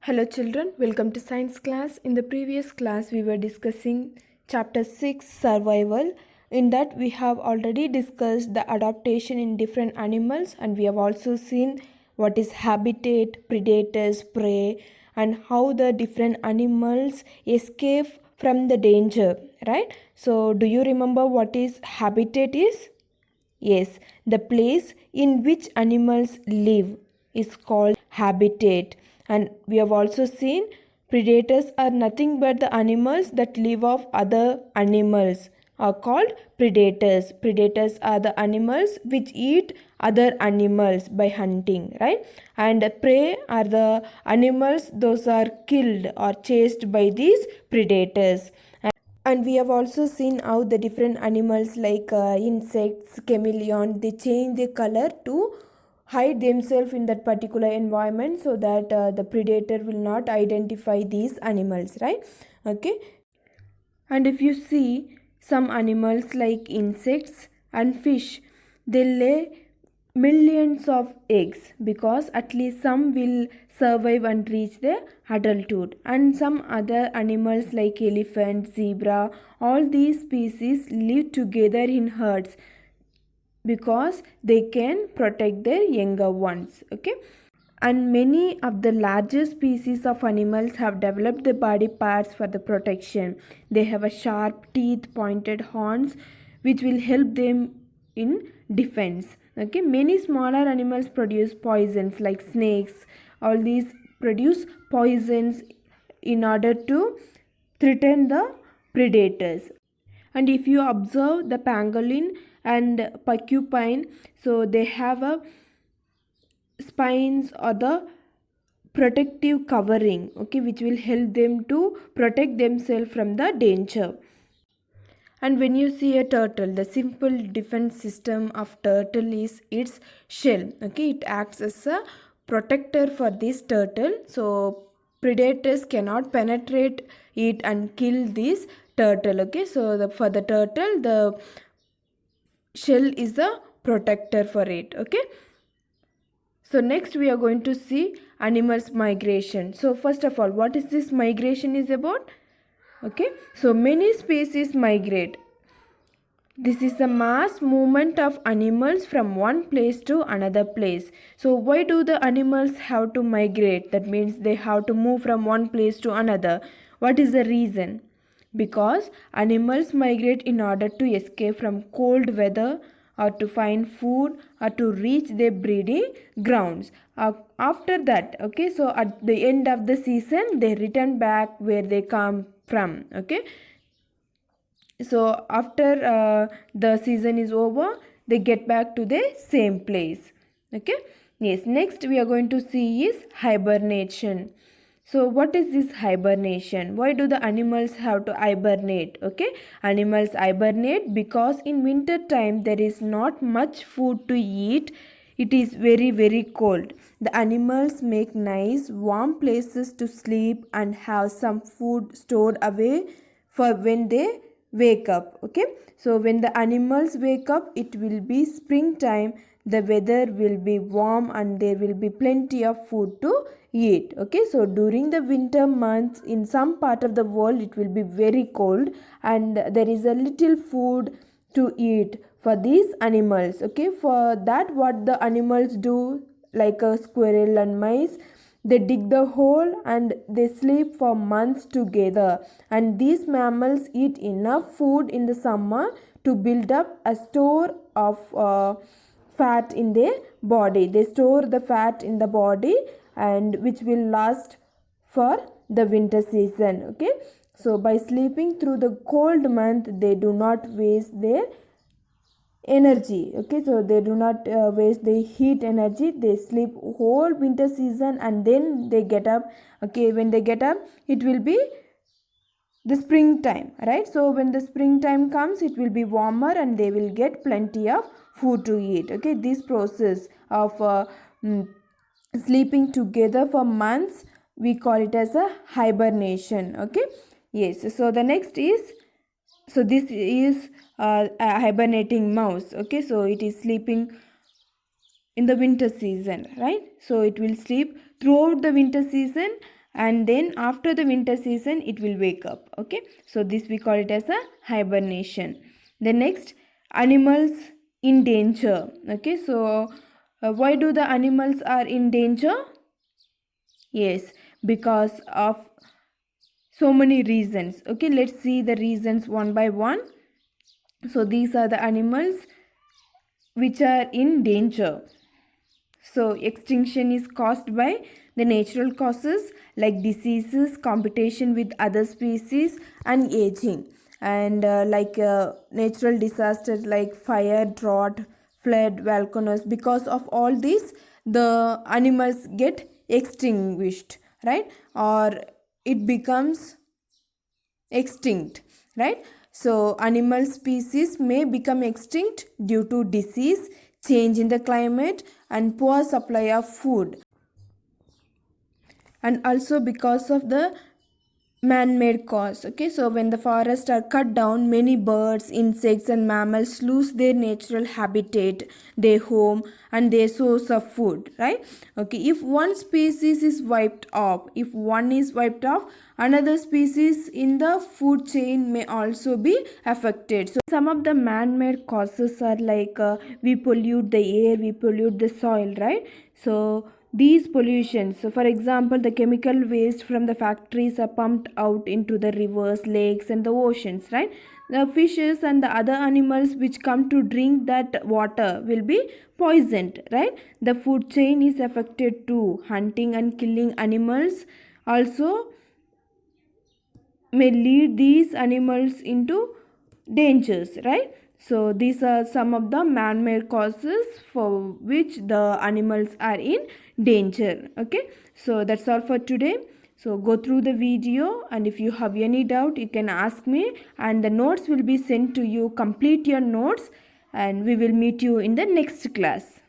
Hello children, welcome to science class. In the previous class we were discussing chapter 6 survival. In that we have already discussed the adaptation in different animals, and we have also seen what is habitat, predators, prey, and how the different animals escape from the danger, right? So do you remember what is habitat is? Yes, the place in which animals live is called habitat. And we have also seen predators are nothing but the animals that live off other animals are called predators. Predators are the animals which eat other animals by hunting, right? And prey are the animals those are killed or chased by these predators. And we have also seen how the different animals like insects, chameleon, they change their color to hide themselves in that particular environment so that the predator will not identify these animals, right? Okay. And if you see some animals like insects and fish, they lay millions of eggs because at least some will survive and reach their adulthood. And some other animals like elephant, zebra, all these species live together in herds because they can protect their younger ones. Okay. And many of the larger species of animals have developed the body parts for the protection. They have a sharp teeth, pointed horns, which will help them in defense. Okay, many smaller animals produce poisons like snakes. All these produce poisons in order to threaten the predators. And if you observe the pangolin and porcupine, so they have a spines or the protective covering, okay, which will help them to protect themselves from the danger. And when you see a turtle, the simple defense system of turtle is its shell. Okay, it acts as a protector for this turtle, so predators cannot penetrate it and kill this turtle. Okay, so for the turtle, the shell is the protector for it. Okay. So next we are going to see animals migration. So first of all, what is this migration is about? Okay, so many species migrate. This is the mass movement of animals from one place to another place. So why do the animals have to migrate? That means they have to move from one place to another. What is the reason? Because animals migrate in order to escape from cold weather or to find food or to reach their breeding grounds. After that, okay, so at the end of the season, they return back where they come from. Okay, so after the season is over, they get back to the same place. Okay, yes, next we are going to see is hibernation. So what is this hibernation? Why do the animals have to hibernate? Okay, animals hibernate because in winter time there is not much food to eat. It is very cold. The animals make nice warm places to sleep and have some food stored away for when they wake up. Okay, so when the animals wake up, it will be springtime, the weather will be warm and there will be plenty of food to eat. Okay, so during the winter months in some part of the world it will be very cold and there is a little food to eat for these animals. Okay, for that what the animals do, like a squirrel and mice, they dig the hole and they sleep for months together. And these mammals eat enough food in the summer to build up a store of fat in their body. They store the fat in the body and which will last for the winter season. Okay, so by sleeping through the cold month, they do not waste their energy. Okay, so they do not waste the heat energy. They sleep whole winter season and then they get up. Okay, when they get up, it will be the springtime, right? So when the springtime comes, it will be warmer and they will get plenty of food to eat. Okay, this process of sleeping together for months, we call it as a hibernation. Okay, yes, so the next is, so this is a hibernating mouse. Okay, so it is sleeping in the winter season, right? So it will sleep throughout the winter season and then after the winter season it will wake up. Okay, so this we call it as a hibernation. The next, animals in danger. Okay, so why do the animals are in danger? Yes, because of so many reasons. Okay, let's see the reasons one by one. So these are the animals which are in danger. So extinction is caused by the natural causes like diseases, competition with other species, and aging. And natural disasters like fire, drought, flood, volcanoes, because of all these the animals get extinguished, right? Or it becomes extinct, right? So animal species may become extinct due to disease, change in the climate, and poor supply of food, and also because of the man-made cause. Okay, so when the forests are cut down, many birds, insects, and mammals lose their natural habitat, their home, and their source of food, right? Okay, if one species is wiped off, if one is wiped off, another species in the food chain may also be affected. So some of the man-made causes are like we pollute the air, we pollute the soil, right? So these pollutions, so for example, the chemical waste from the factories are pumped out into the rivers, lakes, and the oceans, right? The fishes and the other animals which come to drink that water will be poisoned, right? The food chain is affected too. Hunting and killing animals also may lead these animals into dangers, right? So these are some of the man-made causes for which the animals are in danger. Okay, so that's all for today. So go through the video, and if you have any doubt you can ask me, and the notes will be sent to you. Complete your notes, and we will meet you in the next class.